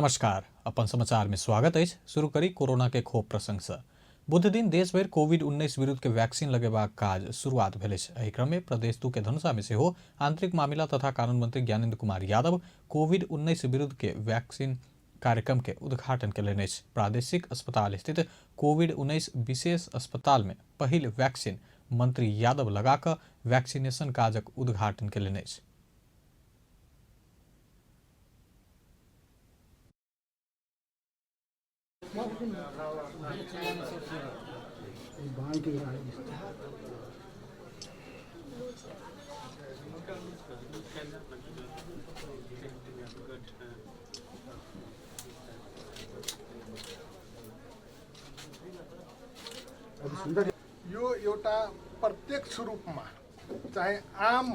नमस्कार, अपन समाचार में स्वागत है। शुरू करी कोरोना के खोप प्रसंग से। बुध दिन देश भर कोविड-19 विरुद्ध के वैक्सीन लगेबाक काज शुरुआत भेल अछि। एहि क्रम में प्रदेश 2 के धनुषा में सेहो आंतरिक मामला तथा कानून मंत्री ज्ञानेंद्र कुमार यादव कोविड-19 विरुद्ध के वैक्सीन कार्यक्रम के उद्घाटन कयलनि अछि। प्रादेशिक अस्पताल स्थित कोविड-19 विशेष अस्पताल में पहिल वैक्सीन मंत्री यादव लगा कऽ वैक्सीनेशन काजक उद्घाटन कयलनि अछि। यो एउटा प्रत्यक्ष रूपमा चाहे आम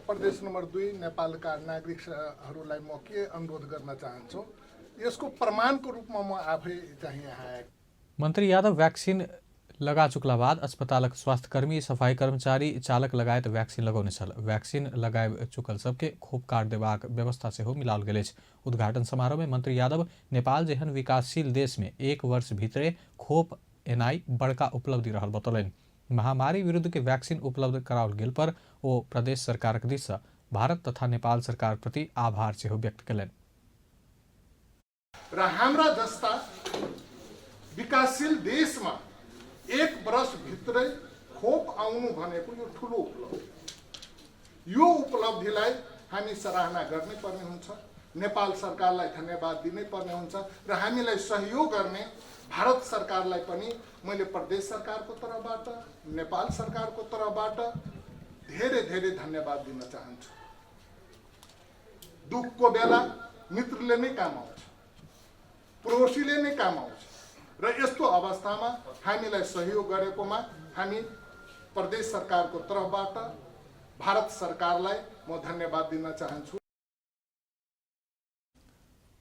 प्रदेश नम्बर 2 नेपालका नागरिकहरूलाई म के अनुरोध गर्न चाहन्छु, यसको प्रमाणको रूपमा म आफै चाहिँ यहाँ आएको। मंत्री यादव वैक्सीन लगा चुकला बाद अस्पतालक स्वास्थ्यकर्मी, सफाई कर्मचारी, चालक लगायत वैक्सीन लगौने छल। वैक्सीन लगाए चुकल सबके खोप कार्ड देबाक व्यवस्था सेहो मिलाओल गेल अछि। उद्घाटन समारोह में मंत्री यादव नेपाल जेहन विकासशील देश में 1 वर्ष भीतरे खोप एनाई बड़का उपलब्धि रहल बतौलनि। महामारी विरुद्ध के वैक्सीन उपलब्ध कराओल गेल पर ओ प्रदेश सरकारक दिस से भारत तथा नेपाल सरकार प्रति आभार सेहो व्यक्त कयलनि। र हाम्रा जस्ता विकासशील देशमा 1 वर्ष भित्रै खोप आउनु भनेको यो ठुलो उपलब्धि। यो उपलब्धिलाई हामी सराहना गर्नै पर्ने हुन्छ। नेपाल सरकारलाई धन्यवाद दिनै पर्ने हुन्छ र हामीलाई सहयोग गर्ने भारत सरकारलाई पनि मैले प्रदेश सरकारको तर्फबाट, नेपाल सरकारको तर्फबाट धेरै धेरै धन्यवाद दिन चाहन्छु। दुःखको बेला मित्रले नै काम आउँछ, पडोसीले नै काम आउँछ र यस्तो अवस्थामा हामीलाई सहयोग गरेकोमा हामी प्रदेश सरकारको तर्फबाट भारत सरकारलाई म धन्यवाद दिन चाहन्छु।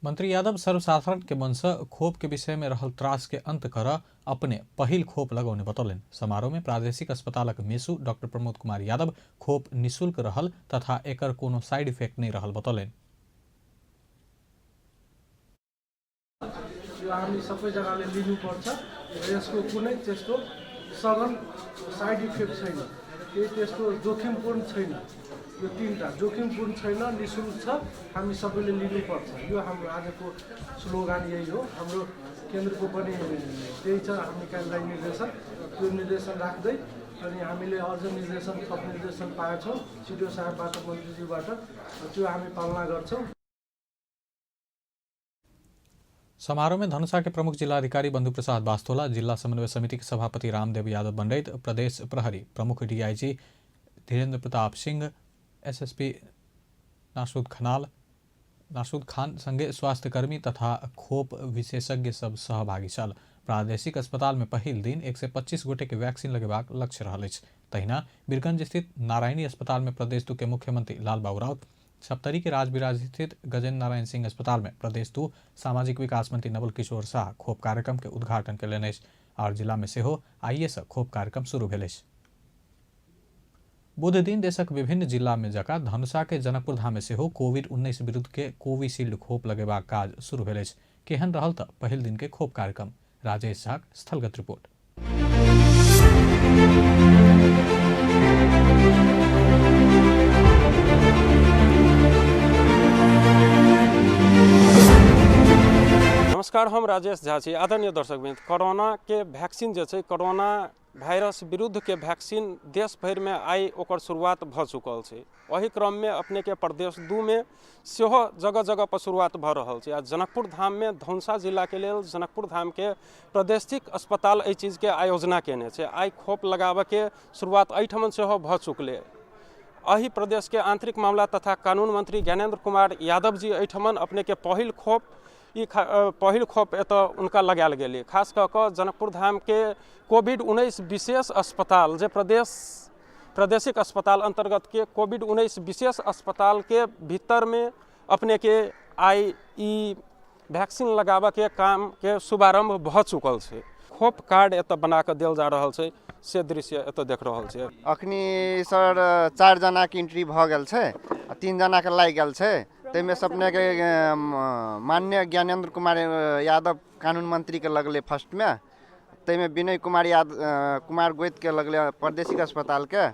मंत्री यादव सर्वसाधारण के मन से खोप के विषय में रहल त्रास के अंत कर अपने पहिल खोप लगौने बतौलनि। समारोह में प्रादेशिक अस्पतालक मेसू डॉक्टर प्रमोद कुमार यादव खोप निःशुल्क रहल तथा एकर कोनो साइड इफेक्ट नहीं रहल बतौलनि। हामी सबैजनाले लिनुपर्छ र यसको कुनै त्यस्तो सघन साइड इफेक्ट छैन, केही त्यस्तो जोखिमपूर्ण छैन। यो 3टा जोखिमपूर्ण छैन, निःशुल्क छ, हामी सबैले लिनुपर्छ। यो हाम्रो आजको स्लोगान यही हो। हाम्रो केन्द्रको पनि त्यही छ, हामी कार्यलाई निर्देशन, त्यो निर्देशन राख्दै अनि हामीले अझ निर्देशन थप निर्देशन पाएछौँ सिडिओ साहबबाट, मन्त्रीज्यूबाट, त्यो हामी पालना गर्छौँ। समारोह में धनुषा के प्रमुख जिलाधिकारी बंधु प्रसाद बास्तोला, जिला समन्वय समिति के सभापति रामदेव यादव बंडैत, प्रदेश प्रहरी प्रमुख डीआईजी धीरेन्द्र प्रताप सिंह, एसएसपी नासूद खान संगे स्वास्थ्यकर्मी तथा खोप विशेषज्ञ सब सहभागी छल। प्रादेशिक अस्पताल में पहिल दिन 125 गोटे के वैक्सीन लगेबाक लक्ष्य रहल अछि। तहिना मीरगंज स्थित नारायणी अस्पताल में प्रदेश 2 के मुख्यमंत्री लालबाबू राउत, सप्तरी के राजविराज स्थित गजेंद्र नारायण सिंह अस्पताल में प्रदेश 2 सामाजिक विकास मंत्री नवल किशोर शाह खोप कार्यक्रम के उद्घाटन कयलनि अछि और जिला में सेहो आइए से खोप कार्यक्रम शुरू भेल अछि। बुध दिन देशक विभिन्न जिला में जका धनुषा के जनकपुर धाम में सेहो कोविड-19 विरुद्ध के कोविशील्ड खोप लगेबाक काज शुरू भेल अछि। केहन रहल त पहिल दिन के खोप कार्यक्रम। राजेश झा स्थलगत रिपोर्ट। नमस्कार, हम राजेश झा छी। आदरणीय दर्शकवृन्द, कोरोना के वैक्सीन जे छै, कोरोना वायरस विरुद्ध के वैक्सीन देश भर में आई ओकर शुरुआत भ चुकल छै। वही क्रम में अपने के प्रदेश 2 में सेहो जगह जगह पर शुरुआत भ रहल छै। आ जनकपुर धाम में धनुषा जिला के लेल जनकपुर धाम के प्रादेशिक अस्पताल एहि चीज के आयोजना केने छै। आई खोप लगाबे के शुरुआत एहिठमन सेहो भ चुकले। एहि प्रदेश के आंतरिक मामला तथा कानून मंत्री ज्ञानेंद्र कुमार यादव जी एहिठमन अपने के पहिल खोप एतऽ उनका लगायल गेलै। खास कऽ कऽ जनकपुर धाम के कोविड-19 विशेष अस्पताल जे प्रादेशिक अस्पताल अंतर्गत के कोविड-19 विशेष अस्पताल के भीतर में अपने के आई ई वैक्सीन लगाबे के काम के शुभारंभ भ चुकल छै। खोप कार्ड एतऽ बना कऽ देल जा रहल छै, से दृश्य एतऽ देख रहल छै। अखनी सर 4 जना के एंट्री भ गेल छै, 3 जना के लागि गेल छै ताहिमे अपने के माननीय ज्ञानेंद्र कुमार यादव कानून मंत्री के लगले फर्स्ट में, ताहिमे विनय कुमार गोइत के लगले प्रादेशिक अस्पताल के,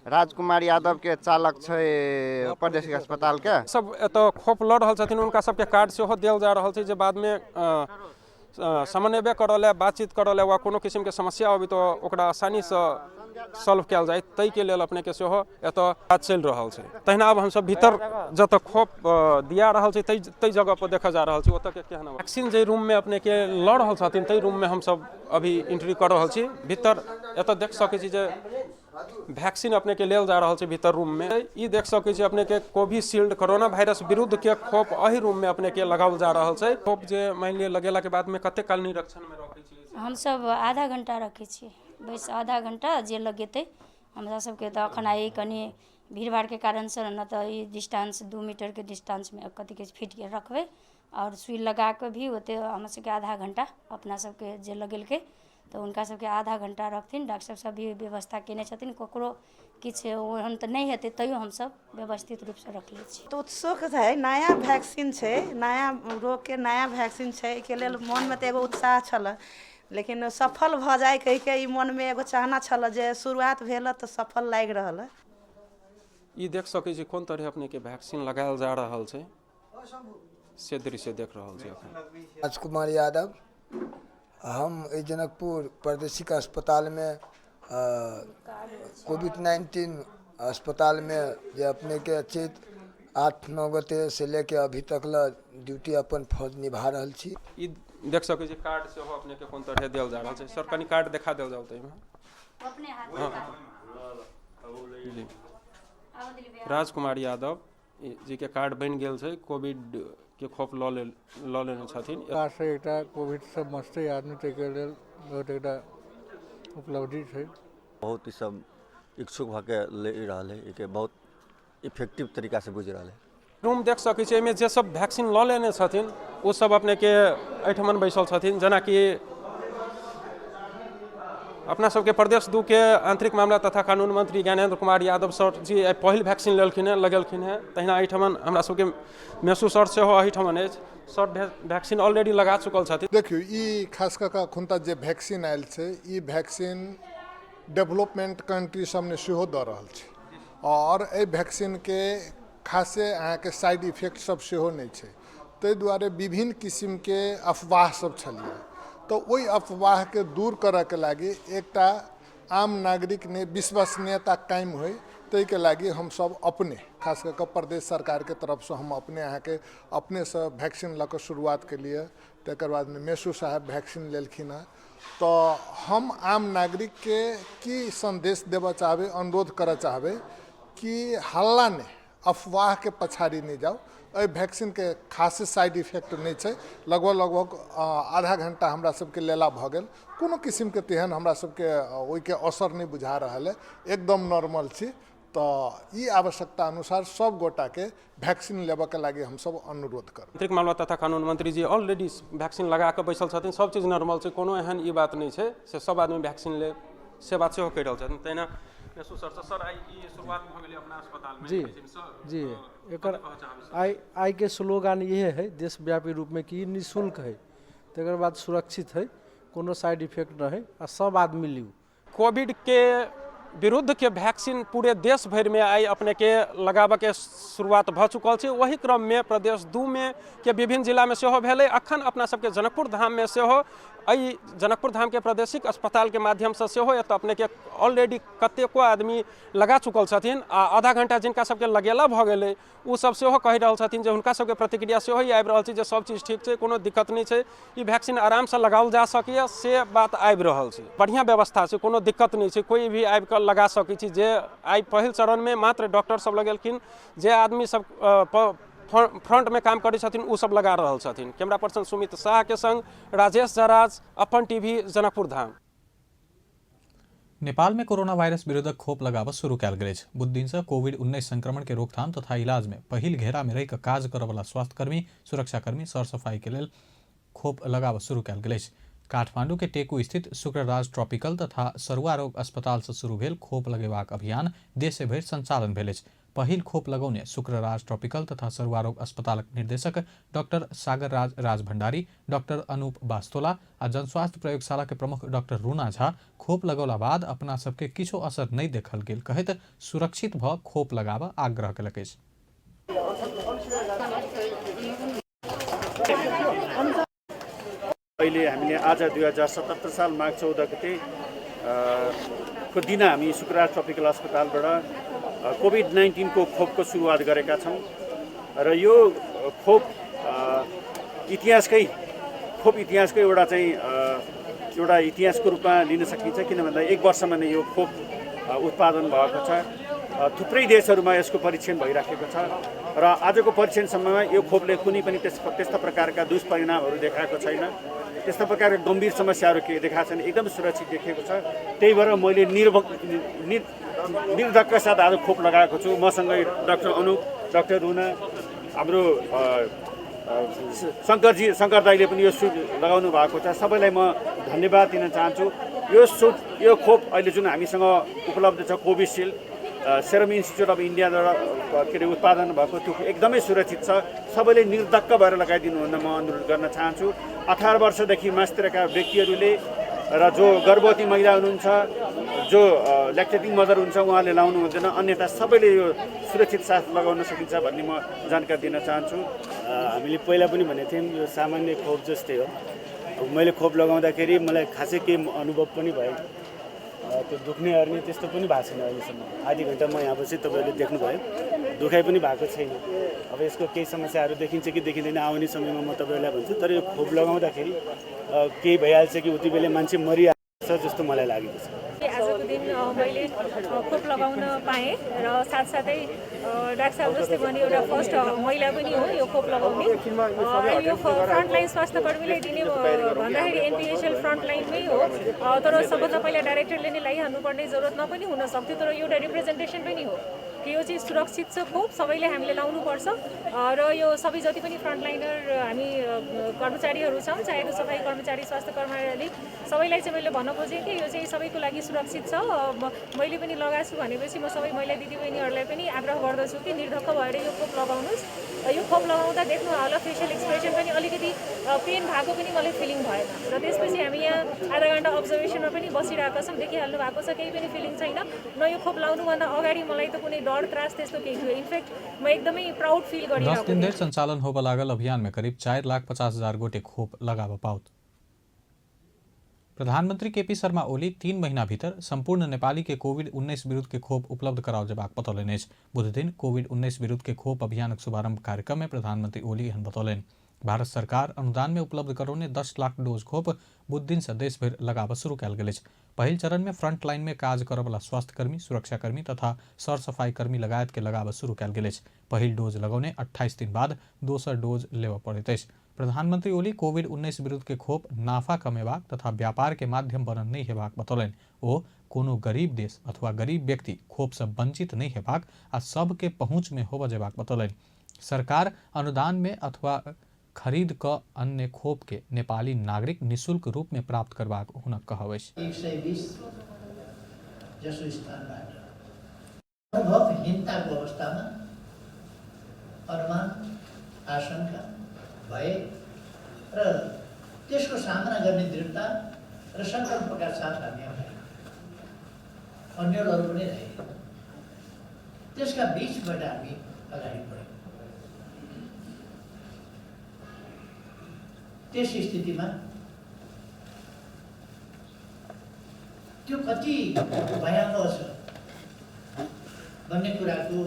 राजकुमार यादव के चालक छै प्रादेशिक अस्पताल के। सब एतऽ खोप लऽ रहल छथिन, हुनका सबके कार्ड सेहो देल जा रहल छै जे बादमे समन्वय करल बातचीत करल वा कोनो किसिमके समस्या अबै तऽ ओकरा आसानीसँ सॉल्व कयल जाए, ताहिके लेल अपनेके सेहो एतऽ काज चलि रहल छै। तहिना अब हमसब भीतर जतऽ खोप दिया रहल छै ताहि जगह पर देखा जा रहल छै ओतऽ के केहन वैक्सीन जे रूम में अपनेके लऽ रहल छथिन ताहि रूम में हमसब अभी एंट्री कर रहल छी। भीतर एतऽ देख सकै छी जे वैक्सीन अपने के लेल जा रहल छै भीतर रूम में। ई देख सकै छी अपने के कोविशील्ड कोरोना वायरस विरुद्ध के खोप अही रूम में अपने के लगाओल जा रहल छै। खोप जे मान लिअ लगेला के बाद में कते काल निरीक्षण में रखै छी? हम सब आधा घंटा रखै छी, बस आधा घंटा जे लगेतै हमरा सबके। तऽ अखन आई कनी भीड़ भाड़ के कारण से न तऽ ई डिस्टेंस 2 मीटर के डिस्टेंस में कथी के फिट के रखबै और सुई लगा के भी ओते हमरा सबके आधा घंटा अपना सबके जे लगेलकै तऽ हुनका सबके आधा घंटा रखथिन। डॉक्टर सब भी व्यवस्था केने छथिन, ककरो किछु ओहन तऽ नहीं हेतै तैयो हमसब व्यवस्थित रूप से रख लै छी। तो उत्सुक है, नया वैक्सीन छै, नया रोग के नया वैक्सीन छै, के लेल मन में तऽ एगो उत्साह छल, लेकिन सफल भऽ जाए कहि के ई मन में एगो चाहना छल जे शुरुआत भेल तऽ सफल लागि रहल है। ई देख सकै छी कोन तरह अपने के वैक्सीन लगायल जा रहल छै, से दृश्य देख रहल छी अखन। राजकुमार यादव, हम जनकपुर प्रादेशिक अस्पताल में कोविड-19 अस्पताल में जे अपने के चैत 8-9 गते से लेके अभी तक ड्यूटी अपन फर्ज निभा रहल छी। ई देख सकै छी कार्ड सेहो अपने के कोन तरह देल जा रहल छै। सर कनी कार्ड देखा देल जाउ तै में अपने हाथ जी। राजकुमार यादव जी के कार्ड बनि गेल छै, कोविड के खोप लऽ लेने छथिन। से एकटा कोविड से मरते आदमी के लेल बहुत एकटा उपलब्धि छै। बहुत ई सब इच्छुक भऽ के ले रहल है, एके बहुत इफेक्टिव तरीका से बुझि रहल है। रूम देख सकै छी एहिमे जे सब वैक्सीन लऽ लेने छथिन ओ सब अपने के एहिठमन बैसल छथिन, जेना कि अपना सबके प्रदेश 2 के आंतरिक मामला तथा कानून मंत्री ज्ञानेंद्र कुमार यादव सर जी पहिल वैक्सीन लेलखिन है, लगेलखिन है। तहिना एहिठमन हमरा सबके मेसू सर सेहो एहिठमन अछि, सर वैक्सीन ऑलरेडी लगा चुकल छथिन। देखियो ई खास कऽ अखुनता जे वैक्सीन आयल छै ई वैक्सीन डेवलपमेंट कंट्री सब ने सेहो दऽ रहल छै और एहि वैक्सीन के खासे अहाँ के साइड इफेक्ट सब सेहो नहीं छै, ताहि दुआरे विभिन्न किस्म के अफवाह सब छलिए। तो ओहि अफवाह के दूर करऽ के लागी एकटा आम नागरिक ने विश्वसनीयता कायम होय ताहि के लागी हम सब अपने खास कर प्रदेश सरकार के तरफ से हम अपने से वैक्सीन लऽ कऽ शुरुआत के लिए। तकर बाद में मेसू साहब वैक्सीन लेलखिन है। तो हम आम नागरिक के की संदेश देबऽ चाहबै, अनुरोध करऽ चाहबै कि हल्ला ने अफवाह के पछाड़ी नहीं जाओ। वैक्सीन के खासे साइड इफेक्ट नहीं छै, लगभग आधा घंटा हमरा सबके लेला भऽ गेल, कोनो किस्म के तेहन हमरा सबके ओहि के असर नहीं बुझा रहल है, एकदम नॉर्मल छी। तो ई आवश्यकता अनुसार सब गोटा के वैक्सीन लेबऽ के लागी हम सब अनुरोध करब। आंतरिक मामला तथा कानून मंत्री जी ऑलरेडी वैक्सीन लगा के बैसल छथिन, सब चीज नॉर्मल छै, कोनो एहन ई बात नहीं छै से सब आदमी वैक्सीन ले से बात सेहो कहि रहल छथिन। तहिना मेसू सर आई ई शुरुआत भऽ गेलै अपना अस्पताल में जी एकर आई के स्लोगन ये है देशव्यापी रूप में कि निःशुल्क है, तकर बाद सुरक्षित है, कोनो साइड इफेक्ट न है आ सब आदमी लियू। कोविड के विरुद्ध के वैक्सीन पूरे देश भर में आई अपने के लगाबे के शुरुआत भऽ चुकल छै। वही क्रम में प्रदेश 2 में के विभिन्न जिला में सेहो भेलै। अखन अपना सबके जनकपुर धाम में सेहो एहि जनकपुर धाम के प्रादेशिक अस्पताल के माध्यम से सेहो एतऽ अपने के ऑलरेडी कतेको आदमी लगा चुकल छथिन आ आधा घंटा जिनका सबके लगेला भऽ गेलै ओ सब सेहो कहि रहल छथिन जे हुनका सबके प्रतिक्रिया सेहो ही आबि रहल छै जे सब चीज ठीक छै, कोनो दिक्कत नहीं छै, ई वैक्सीन आराम से लगाओल जा सकैए, से बात आबि रहल छै। बढ़िया व्यवस्था छै, कोनो दिक्कत नहीं छै, कोई भी आबि कऽ लगा सकै छी। जे आई पहिल चरण में मात्र डॉक्टर सब लगेलखिन, जे आदमी सब फ्रंट में काम करै छथिन उ सब लगा रहल छथिन। कैमरा पर्सन सुमित शाह के संग राजेश जराज, अपन टीवी, जनकपुर धाम। नेपाल में कोरोना वायरस विरुद्ध खोप लगाबऽ शुरू कयल गेल अछि। बुध दिन से कोविड-19 संक्रमण के रोकथाम तथा इलाज में पहिल घेरा में रहि कऽ काज करऽ वाला स्वास्थ्यकर्मी, सुरक्षाकर्मी, सर सफाई के लेल खोप लगाबऽ शुरू कयल गेल अछि। काठमांडू के टेकू स्थित शुक्रराज ट्रॉपिकल तथा सरुआ रोग अस्पताल से शुरू भेल खोप लगेबाक अभियान देश भरि संचालन भेल अछि। पहिल खोप लगाउने शुक्रराज ट्रपिकल तथा सरुवारोग अस्पतालक निर्देशक डाक्टर सागर राज भण्डारी, डाक्टर अनूप बास्तोला आ जनस्वास्थ्य प्रयोगशाला के प्रमुख डाक्टर रूना झा खोप लगौला बाद अपना सबके किछो असर नहीं देखल गेल कहैत सुरक्षित भ खोप लगाब आग्रह केलक अछि। अहिले हामीले आज 2077 साल माघ 14 गते को दिन हामी शुक्रराज ट्रपिकल अस्पतालबाट कोभिड-19 को खोपको सुरुवात गरेका छौँ र यो खोप इतिहासकै एउटा इतिहासको रूपमा लिन सकिन्छ। किन भन्दा 1 वर्षमा नै यो खोप उत्पादन भएको छ। थुप्रै देशहरूमा यसको परीक्षण भइराखेको छ र आजको परीक्षणसम्ममा यो खोपले कुनै पनि त्यस्ता प्रकारका दुष्परिणामहरू देखाएको छैन। त्यस्ता प्रकारका गम्भीर समस्याहरू के देखाएको छैन। एकदम सुरक्षित देखिएको छ। त्यही भएर मैले निर्धक्क साथ आज खोप लगाएको छु। मसँगै डाक्टर अनुप, डाक्टर रुना, हाम्रो शङ्कर दाइले पनि यो लगाउनु भएको छ। सबैलाई म धन्यवाद दिन चाहन्छु। यो खोप अहिले जुन हामीसँग उपलब्ध छ कोभिसिल्ड सेरम इन्स्टिच्युट अफ इन्डियाद्वारा उत्पादन भएको त्यो एकदमै सुरक्षित छ। सबैले निर्धक्क भएर लगाइदिनु हुन म अनुरोध गर्न चाहन्छु। 18 वर्षदेखि मास्तिरका व्यक्तिहरूले र जो गर्भवती महिला हुनुहुन्छ, जो ल्याक्टेटिङ मदर हुन्छ उहाँले लाउनु हुँदैन, अन्यथा सबैले यो सुरक्षित साथ लगाउन सकिन्छ भन्ने म जानकारी दिन चाहन्छु। हामीले पहिला पनि भनेको थियौँ यो सामान्य खोप जस्तै हो। मैले खोप लगाउँदाखेरि मलाई खासै केही अनुभव पनि भयो। त्यो दुख्ने अर्ने त्यस्तो पनि भएको छैन अहिलेसम्म। आधी घन्टा म यहाँ बसी तपाईँहरूले देख्नुभयो, दुखाइ पनि भएको छैन। अब यसको केही समस्याहरू देखिन्छ कि देखिँदैन आउने समयमा म तपाईँहरूलाई भन्छु। तर यो खोप लगाउँदाखेरि केही भइहाल्छ कि उति बेला मान्छे मरिहाल्छ जस्तो मलाई लागेको छ। आजको दिन मैले खोप लगाउन पाएँ र साथसाथै डाक्टर साहब जस्तै भने एउटा फर्स्ट महिला पनि हो यो खोप लगाउने। यो फ्रन्टलाइन स्वास्थ्य कर्मीलाई दिने भन्दाखेरि एनपिएचएल फ्रन्टलाइनमै हो। तर सबभन्दा पहिला डाइरेक्टरले नै लगाइहाल्नुपर्ने जरुरत नपनि हुन सक्थ्यो। तर एउटा रिप्रेजेन्टेसन पनि हो कि यो चाहिँ सुरक्षित छ खोप, सबैले हामीले लाउनुपर्छ। र यो सबै जति पनि फ्रन्टलाइनर हामी कर्मचारीहरू छौँ, चाहे त्यो सफाई कर्मचारी, स्वास्थ्य कर्मचारी, सबैलाई चाहिँ मैले भन्न खोजेँ कि यो चाहिँ सबैको लागि सुरक्षित छ। मैले पनि लगाएको छु भनेपछि म सबै महिला दिदीबहिनीहरूलाई पनि आग्रह गर्दछु कि निर्धक्क भएर यो खोप लगाउनुहोस्। यो खोप लगाउँदा देख्नु होला फेसियल एक्सप्रेसन पनि अलिकति पेन भएको पनि मलाई फिलिङ भएन। र त्यसपछि हामी यहाँ आधा घन्टा अब्जर्भेसनमा पनि बसिरहेका छौँ, देखिहाल्नु भएको छ केही पनि फिलिङ छैन। न यो खोप लाउनुभन्दा अगाडि मलाई त कुनै डर त्रास त्यस्तो केही थियो। इनफेक्ट म एकदमै प्राउड फिल गरिरहेको छु। 10 दिन धरि सञ्चालन होब लागल अभियान में करीब 4,50,000 गोटे खोप लगाब पाउत। प्रधानमंत्री केपी शर्मा ओली 3 महीना भीतर संपूर्ण नेपाली के कोविड-19 विरुद्ध के खोप उपलब्ध कराओ जबाक बतौलन अछि। बुध दिन कोविड-19 विरुद्ध के खोप अभियानक शुभारंभ कार्यक्रम में प्रधानमंत्री ओली एहन बतौलन। भारत सरकार अनुदान में उपलब्ध करौने 10 लाख डोज खोप बुध दिन से देश भर लगाब शुरू कयल गेल अछि। पहिल चरण में फ्रंट लाइन में काज करवला स्वास्थ्यकर्मी, सुरक्षाकर्मी तथा सरसफाई कर्मी लगायत के लगाब शुरू कयल गेल अछि। पहिल डोज लगौने 28 दिन बाद दोसर डोज लेब पड़ैत अछि। प्रधानमंत्री ओली कोविड-19 विरुद्ध के खोप नाफा कमेबाक तथा व्यापार के माध्यम बनल नहीं हेबाक बतौलन। ओ कोनो गरीब देश अथवा गरीब व्यक्ति खोप से वंचित नहीं हेबाक आ सबके पहुँच में होब जेबाक बतौलन। सरकार अनुदान में अथवा खरीद क अन्य खोप के नेपाली नागरिक निशुल्क रूप में प्राप्त करबाक हुनक कहब अछि। 120 जसो स्थानबाट अनुभवहीनताको अवस्थामा अनुमान आशंका भए र त्यसको सामना गर्ने दृढता र सङ्कल्पका साथ हामी अन्यहरू पनि रहे। त्यसका बीचबाट हामी अगाडि बढ्यौँ। त्यस स्थितिमा त्यो कति भयावह छ भन्ने कुराको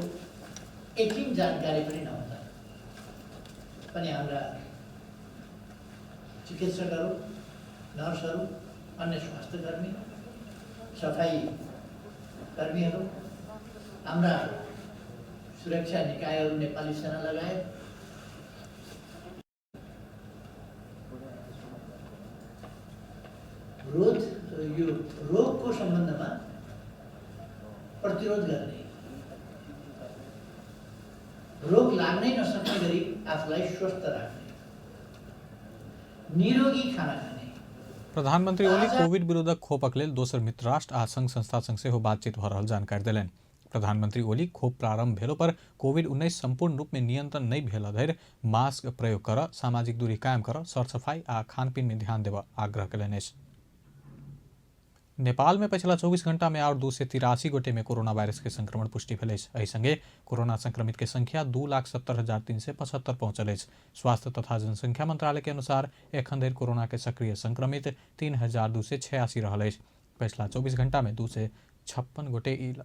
एकिन जानकारी पनि नहुँदा पनि हाम्रा चिकित्सकहरू, नर्सहरू, अन्य स्वास्थ्यकर्मी, सफाई कर्मीहरू, हाम्रा सुरक्षा निकायहरू, नेपाली सेना लगायत यो रोगको सम्बन्धमा प्रतिरोध गर्ने, रोग लाग्नै नसक्ने गरी आफूलाई स्वस्थ राख्ने, निरोगी खाना खाने। प्रधानमंत्री ओली कोविड विरोधक खोपक लेल दोसर मित्र राष्ट्र आ संघ संस्था संग सेहो बातचीत भ रहल जानकारी देलनि। प्रधानमन्त्री ओली खोप प्रारम्भ भेलो पर कोभिड-19 सम्पूर्ण रूपमे नियन्त्रण नै भेल धरि मास्क प्रयोग कर, सामाजिक दूरी कायम कर, सरसफाई आ खानपीन में ध्यान देव आग्रह कयलनि। नेपाल में पिछला 24 घंटा में और 283 गोटे में कोरोना वायरस के संक्रमण पुष्टि भेल अछि। एहि संगे कोरोना संक्रमित के संख्या 2,70,375 पहुंचल अछि। स्वास्थ्य तथा जनसंख्या मंत्रालय के अनुसार एखन धरि कोरोना के सक्रिय संक्रमित 3,286 रहल अछि। पिछला 24 घंटा में 256 गोटे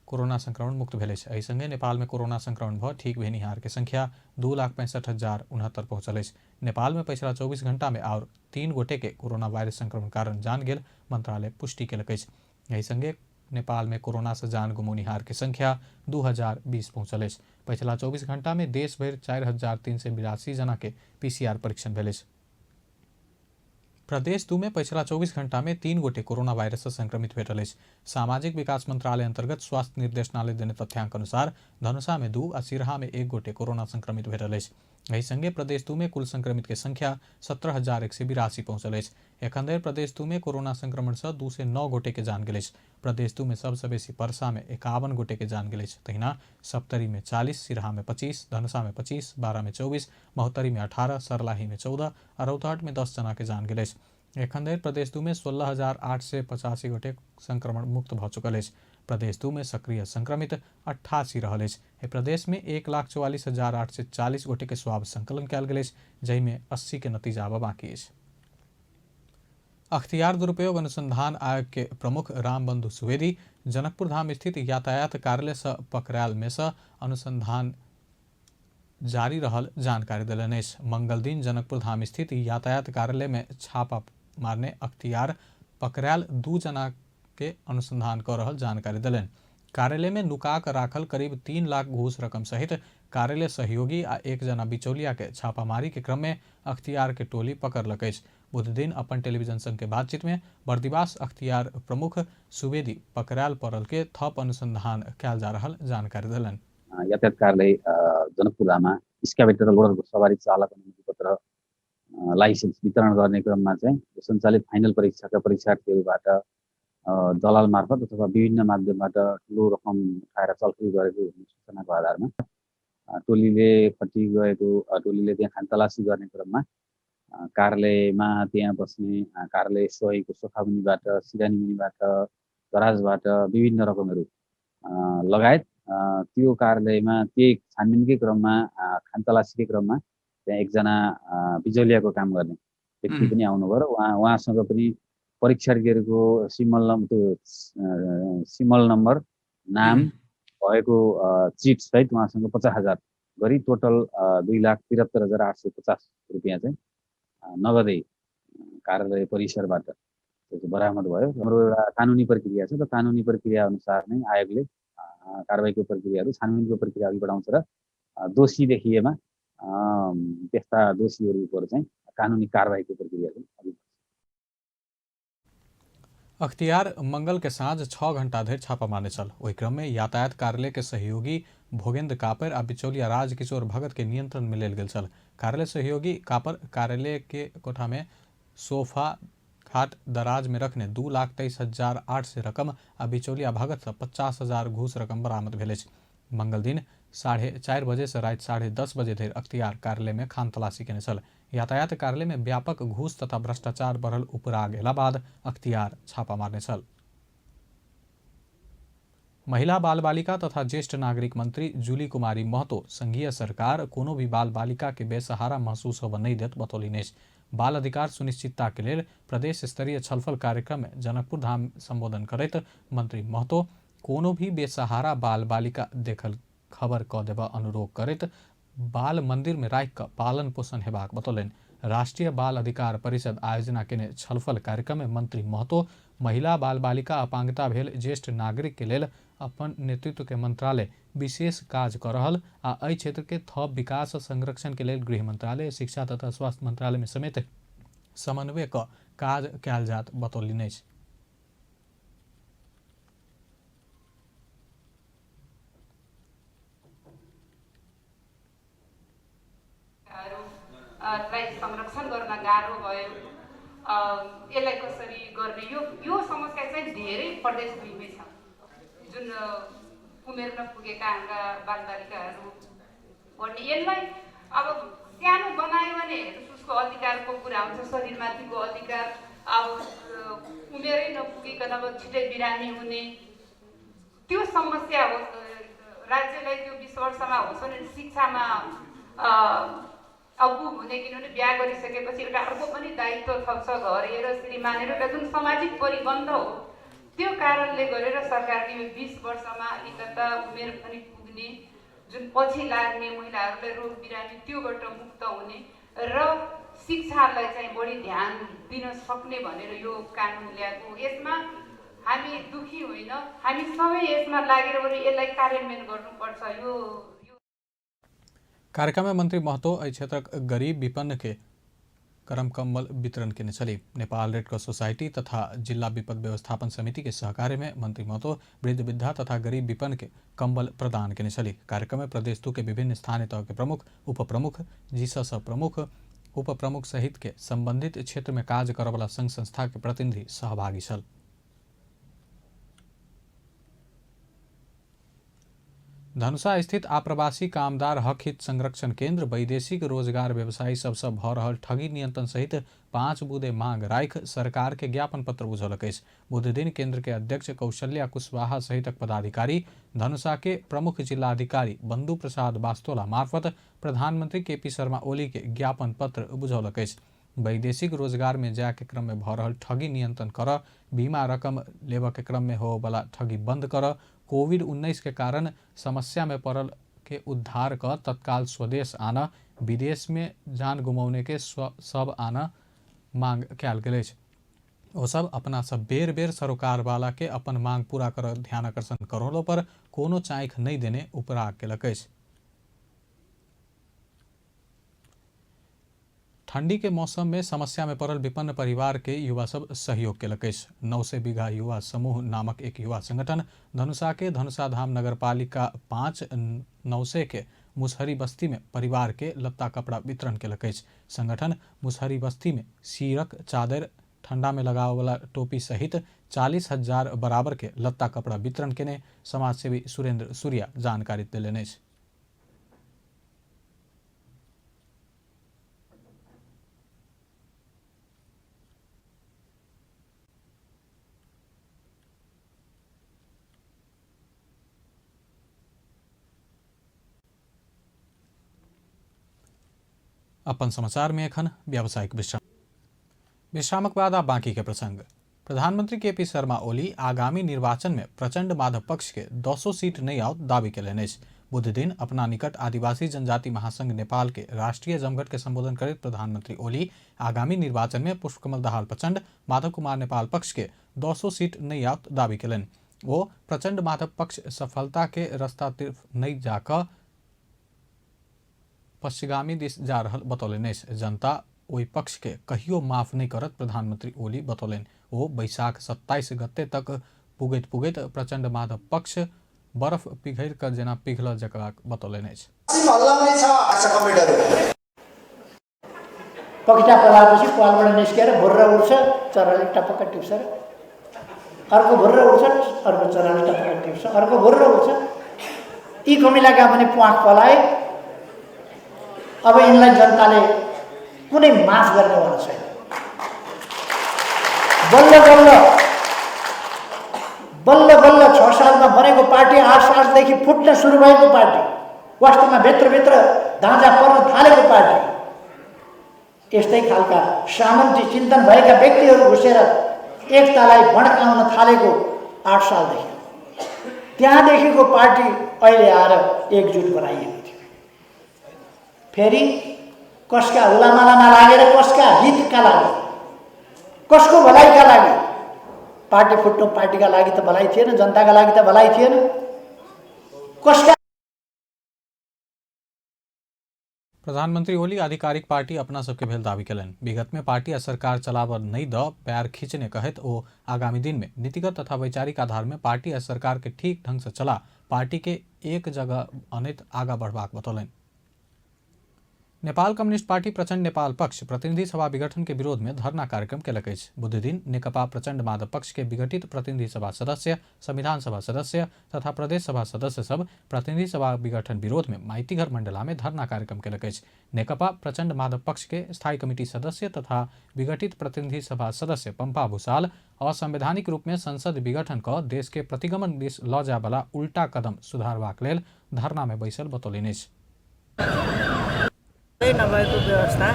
कोरोना संक्रमण मुक्त भेल अछि। एहि संगे नेपाल में कोरोना संक्रमण भ ठीक भेनिहार के संख्या 2,65,069 पहुंचल अछि। नेपाल में पिछला 24 घंटा में और 3 गोटे के कोरोना वायरस संक्रमण कारण जान गेल मंत्रालय पुष्टि केलक अछि। एहि संगे नेपाल में कोरोना से जान गुमौनिहार के संख्या 2,020 पहुंचल अछि। पिछला 24 घंटा में देश भरि 4,382 जना के PCR परीक्षण भेल अछि। प्रदेश 2 में पिछला 24 घंटा में 3 गोटे कोरोना वायरस से संक्रमित भेटल अछि। सामाजिक विकास मंत्रालय अंतर्गत स्वास्थ्य निर्देशनालय देने तथ्याङ्क अनुसार धनुषा में 2 आ सिरहा में 1 गोटे कोरोना संक्रमित भेटल अछि। एहि संगे प्रदेश 2 में कुल संक्रमित के संख्या 17,182 पहुंचल अछि। एखन धरि प्रदेश 2 में कोरोना संक्रमण से 209 गोटे के जान गेल अछि। प्रदेश 2 में सबसे बेसी पर्सा में 51 गोटे के जान गेल अछि। तहिना सप्तरी में 40, सिरहा में 25, धनुषा में 25, बारा में 24, महोत्तरी में 18, सर्लाही में 14 आ रौतहट में 10 जना के जान गेल अछि। एखन धरि प्रदेश 2 में 16,885 गोटे संक्रमण मुक्त भ चुकल अछि। प्रदेश 2 में सक्रिय संक्रमित 88 रहल अछि। प्रदेश में 1,44,840 गोटे के स्वाब संकलन कयल गेल अछि, जाहि में 80 के नतीजा आबऽ बाकी अछि। अख्तियार दुरुपयोग अनुसंधान आयोग के प्रमुख रामबंधु सुवेदी जनकपुर धाम स्थित यातायात कार्यालय से पकड़ायल में से अनुसंधान जारी रहल जानकारी देलनि अछि। मंगल दिन जनकपुर धाम स्थित यातायात कार्यालय में छापा मारने अख्तियार पकड़ायल 2 जना के अनुसंधान कर रहल जानकारी देलनि। कार्यालय में नुका कर राखल करीब 3 लाख घूस रकम सहित कार्यालय सहयोगी आ 1 जना बिचौलिया के छापामारी के क्रम में अख्तियार के टोली पकड़लक अछि। बुध दिन अपन टेलीविजन संग के बातचीत में बर्दिवास अख्तियार प्रमुख सुवेदी पकड़ायल पड़ल के थप अनुसंधान कयल जा रहल जानकारी देलनि। यातायात कार्यालय जनकपुरमा स्क्याभेटर लोडरको सवारी चालक अनुमति पत्र लाइसेन्स वितरण गर्ने क्रममा चाहिँ सञ्चालित फाइनल परीक्षाका परीक्षार्थीहरूबाट दलाल मार्फत अथवा विभिन्न माध्यमबाट ठुलो रकम उठाएर चलखेल गरेको सूचनाको आधारमा टोलीले त्यहाँ खानतलासी गर्ने क्रममा कार्यालयमा त्यहाँ बस्ने कार्यालय सहयोगको सोखामुनिबाट, सिरानीमुनिबाट, दराजबाट विभिन्न रकमहरू लगायत त्यो कार्यालयमा त्यही छानबिनकै क्रममा खानतलासीकै क्रममा त्यहाँ एकजना बिचौलियाको काम गर्ने व्यक्ति पनि आउनुभयो र उहाँसँग पनि परीक्षार्थीहरूको सिमल नम्बर नाम भएको चिट सहित उहाँसँग 50,000 गरी टोटल 2,73,850 रुपियाँ चाहिँ नगदै कार्यालय परिसरबाट बरामद भयो। हाम्रो एउटा कानुनी प्रक्रिया छ, र कानुनी प्रक्रिया अनुसार नै आयोगले कारबाहीको प्रक्रियाहरू छानबिनको प्रक्रिया अघि बढाउँछ र दोषी देखिएमा त्यस्ता दोषीहरू उपर चाहिँ कानुनी कारबाहीको प्रक्रिया अघि। अख्तियार मंगल के साँझ 6 घंटा धरि छापा मारने चल। ओहि क्रम में यातायात कार्यालय के सहयोगी भोगेन्द्र कापर आ बिचौलिया राजकिशोर भगत के नियंत्रण में लेल गेल छल। कार्यालय सहयोगी कापर कार्यालय के कोठा में सोफा खाट दराज में रखने 2,23,800 रकम आ बिचौलिया भगत से 50,000 घूस रकम बरामद भेल अछि। मंगल दिन 4:30 बजे से रात 10:30 बजे धरि अख्तियार कार्यालय में खानतलासी केने छल। यातायात कार्यालय में व्यापक घूस तथा भ्रष्टाचार बढ़ल उपरा गेला बाद अख्तियार छापा मारने छल। महिला बाल बालिका तथा ज्येष्ठ नागरिक मंत्री जूली कुमारी महतो संघीय सरकार कोनो भी बाल बालिका के बेसहारा महसूस होबऽ नहीं देत बतौलनि। बाल अधिकार सुनिश्चितता के लेल प्रदेश स्तरीय छलफल कार्यक्रम में जनकपुर धाम संबोधन करैत मंत्री महतो कोनो भी बेसहारा बाल बालिका देखल खबर क देबऽ अनुरोध करैत बाल मंदिर में राखि कऽ पालन पोषण हेबाक बतौलनि। राष्ट्रीय बाल अधिकार परिषद आयोजना केने छलफल कार्यक्रम में मंत्री महतो महिला बाल बालिका अपांगता भेल ज्येष्ठ नागरिक के लेल अपन नेतृत्व के मंत्रालय विशेष काज कर रहल आ एहि क्षेत्र के थप विकास संरक्षण के लेल गृह मंत्रालय, शिक्षा तथा स्वास्थ्य मंत्रालय में समेत समन्वय क काज कयल जात बतौलनि। संरक्षण गर्न गाह्रो भयो। यसलाई कसरी गर्ने यो समस्या चाहिँ धेरै प्रदेश दुईमै छ। जुन उमेर नपुगेका हाम्रा बालबालिकाहरू गर्ने यसलाई अब सानो बनायो भने उसको अधिकारको कुरा हुन्छ, शरीरमाथिको अधिकार। अब उमेरै नपुगिकन अब छिटै बिरामी हुने त्यो समस्या हो। राज्यलाई त्यो 20 वर्षमा होस् भने शिक्षामा अगु हुने, किनभने बिहा गरिसकेपछि एउटा अर्को पनि दायित्व थप्छ, घर हेर श्रीमान हेर, एउटा जुन सामाजिक परिबन्ध हो। त्यो कारणले गरेर सरकारले यो 20 वर्षमा अलिकता उमेर पनि पुग्ने, जुन पछि लाग्ने महिलाहरूलाई रोग बिरामी त्योबाट मुक्त हुने र शिक्षालाई चाहिँ बढी ध्यान दिन सक्ने भनेर यो कानुन ल्याएको। यसमा हामी दुखी होइन, हामी सबै यसमा लागेर यसलाई कार्यान्वयन गर्नुपर्छ। यो कार्यक्रम में मंत्री महतो एहि क्षेत्रक गरीब विपन्न के गरम कम्बल वितरण केने छली। नेपाल रेड क्रॉस सोसाइटी तथा जिला विपद व्यवस्थापन समिति के सहकार्य में मंत्री महतो वृद्ध वृद्धा तथा गरीब विपन्न के कम्बल प्रदान केने छली। कार्यक्रम में प्रदेश 2 के विभिन्न स्थानीय तह के प्रमुख, उप प्रमुख, जीसस प्रमुख, उप प्रमुख सहित के संबंधित क्षेत्र में कार्य करवाला संघ संस्था के प्रतिनिधि सहभागी छल। धनुषा स्थित आप्रवासी कामदार हक हित संरक्षण केन्द्र वैदेशिक रोजगार व्यवसायी सबसे भ रहल ठगी नियंत्रण सहित 5 बुधे मांग राख सरकार के ज्ञापन पत्र बुझौलक अछि। बुध दिन केन्द्र के अध्यक्ष कौशल्या कुशवाहा सहितक पदाधिकारी धनुषा के प्रमुख जिलाधिकारी बंधु प्रसाद वास्तोला मार्फत प्रधानमंत्री केपी शर्मा ओली के ज्ञापन पत्र बुझौलक अछि। वैदेशिक रोजगार में जाए के क्रम में भ रहल ठगी नियंत्रण कर, बीमा रकम लेवा के क्रम में हो वाला ठगी बंद कर, कोविड-19 के कारण समस्या में पड़ल के उद्धार कर, तत्काल स्वदेश आना, विदेश में जान गुमौने के सब आना मांग कयल गेल अछि। ओ सब अपना सब बेर बेर सरोकार वाला के अपन मांग पूरा कर ध्यान आकर्षण करौलो पर कोनो चाइख नहीं देने उपराग केलक अछि। ठंडी के मौसम में समस्या में पड़ल विपन्न परिवार के युवा सब सहयोग केलक अछि। 900 बीघा युवा समूह नामक एक युवा संगठन धनुषा के धनुषा धाम नगरपालिका 5 900 के मुसहरी बस्ती में परिवार के लत्ता कपड़ा वितरण केलक अछि। संगठन मुसहरी बस्ती में सीरक, चादर, ठंडा में लगावे वाला टोपी सहित 40,000 बराबर के लत्ता कपड़ा वितरण केने समाजसेवी सुरेंद्र सूर्या जानकारी देलनि अछि। अपन समाचार में एखन व्यावसायिक विश्रामक बाद आ बाकी के प्रसंग। प्रधानमंत्री केपी शर्मा ओली आगामी निर्वाचन में प्रचंड माधव पक्ष के 200 सीट नहीं आओ दावी केलनि अछि। बुध दिन अपना निकट आदिवासी जनजाति महासंघ नेपाल के राष्ट्रीय जमघट के संबोधन करते प्रधानमंत्री ओली आगामी निर्वाचन में पुष्पकमल दाहाल प्रचंड, माधव कुमार नेपाल पक्ष के 200 सीट नहीं आओ दावी केलनि। वो प्रचंड माधव पक्ष सफलता के रास्ता तरफ नहीं जाकर पश्चिगामी दिश जा रहल बतौलनि। जनता ओहि पक्ष के कहियो माफ नहीं करत प्रधानमंत्री ओली बतौलनि। वो बैसाख 27 गते तक पुगैत पुगैत प्रचंड माधव पक्ष बरफ पिघल कर जेना पिघल जकरा बतौलनि। पकिटा पलाएपछि पालबाट निस्केर भुर्र उठ्छ, चराले टपक्क टिप्छ, अर्को भुर्र उठ्छ, अर्को चराले टपक्क टिप्छ, अर्को भुर्र उठ्छ। यी कमिलाका पनि प्वाख पलाए। अब यिनलाई जनताले कुनै माफ गर्नेवाला छैन। बल्ल 6 सालमा बनेको पार्टी 8 सालदेखि फुट्न सुरु भएको पार्टी, वास्तवमा भित्रभित्र धाँजा पर्न थालेको पार्टी। यस्तै खालका सामन्ती चिन्तन भएका व्यक्तिहरू घुसेर एकतालाई भड्काउन थालेको 8 सालदेखि, त्यहाँदेखिको पार्टी अहिले आएर एकजुट बनाइएको थियो। फेरि कसका हुलामालामा लागेर कसका हितका लागि, कसको भलाइका लागि पार्टी फुट्नु पार्टीका लागि त भलाइ थिएन, जनताका लागि त भलाइ थिएन। कसका प्रधानमंत्री ओली आधिकारिक पार्टी अपना सबके भेल दावी केलनि। विगत में पार्टी आ सरकार चलावर नहीं द पैर खींचने कहत ओ आगामी दिन में नीतिगत तथा वैचारिक आधार में पार्टी आ सरकार के ठीक ढंग से चला पार्टी के एक जगह अनित आगा बढ़वाक बतौलनि। नेपाल कम्युनिस्ट पार्टी प्रचण्ड नेपाल पक्ष प्रतिनिधि सभा विघटन के विरोध में धरना कार्यक्रम केलक अछि। बुध दिन नेकपा प्रचण्ड माधव पक्ष के विघटित प्रतिनिधि सभा सदस्य, संविधान सभा सदस्य तथा प्रदेश सभा सदस्य सब प्रतिनिधि सभा विघटन विरोध में माइतीघर मंडला में धरना कार्यक्रम केलक अछि। नेकपा प्रचण्ड माधव पक्ष के स्थायी कमिटी सदस्य तथा विघटित प्रतिनिधि सभा सदस्य पम्पा भूषाल असंवैधानिक रूप में संसद विघटन क देश के प्रतिगमन दिस ल जाय वाला उल्टा कदम सुधारबाक लेल धरना में बैसल बतौलनि अछि। नभएको व्यवस्था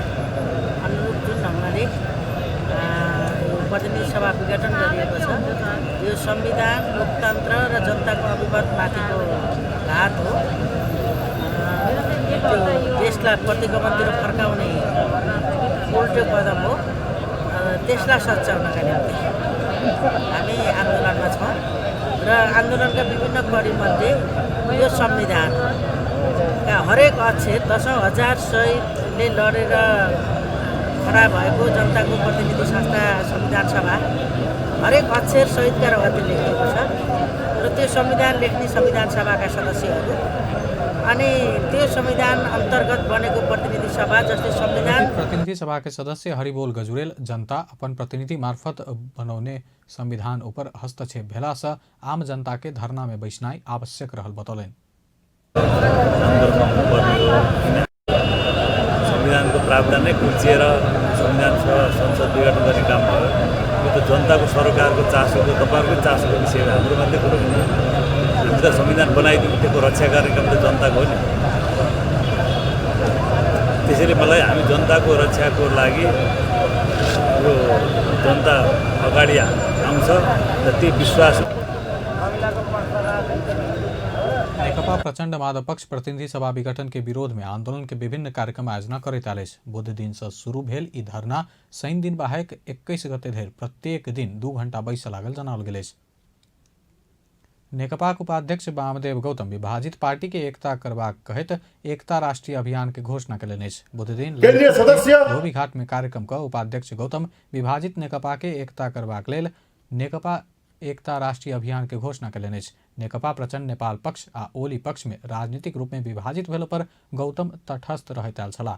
अनुरूप जुन ढङ्गले प्रतिनिधि सभा विघटन गरिएको छ, यो संविधान, लोकतन्त्र र जनताको अभिमतमाथिको घात हो। त्यो देशलाई प्रतिगमनतिर फर्काउने उल्टो कदम हो। त्यसलाई सच्याउनका निम्ति हामी आन्दोलनमा छौँ र आन्दोलनका विभिन्न कडीमध्ये यो संविधानका हरेक अक्षर 10,000 शहीदले लडेर खडा भएको जनताको प्रतिनिधि संस्था संविधान सभा हरेक अक्षर शहीदका रगतले लेखिएको छ र त्यो संविधान लेख्ने संविधान सभाका सदस्यहरू अनि त्यो संविधान अन्तर्गत बनेको प्रतिनिधि सभा जस्तै संविधान प्रतिनिधि सभा के सदस्य हरिबोल गजुरेल जनता अपन प्रतिनिधि मार्फत बनाउने संविधान ऊपर हस्तक्षेप भेला से आम जनता के धरना में बैसनाई आवश्यक रहल बतौलनि। संविधानको प्रावधान नै कुल्चिएर संविधान संसद विघटन गर्ने काम भयो। यो त जनताको सरकारको चासोको तपाईँहरूको चासोको विषय हो, हाम्रो मात्रै कुरो होइन। हामी त संविधान बनाइदिउँ, त्यसको रक्षा गर्ने काम त जनताको हो नि। त्यसैले मलाई हामी जनताको रक्षाको लागि यो जनता अगाडि आउँछ र त्यो विश्वास। नेकपा प्रचण्ड माधव पक्ष प्रतिनिधि सभा विघटन के विरोध में आंदोलन के विभिन्न कार्यक्रम आयोजना करैत आयल अछि। बुध दिन से शुरू भेल ई धरना शनि दिन बाहेक 21 गते धरि प्रत्येक दिन 2 घंटा बैस लागल जनाओल गेल अछि। नेकपा उपाध्यक्ष वामदेव गौतम विभाजित पार्टी के एकता करबाक कहैत एकता राष्ट्रीय अभियान के घोषणा कयलनि अछि। बुध दिन धोबीघाट में कार्यक्रम का उपाध्यक्ष गौतम विभाजित नेकपा के एकता करबाक लेल नेकपा एकता राष्ट्रीय अभियान के घोषणा कयलनि अछि। नेकपा प्रचण्ड नेपाल पक्ष आ ओली पक्ष में राजनीतिक रूप में विभाजित भेला पर गौतम तटस्थ रहैत आयल छलाह।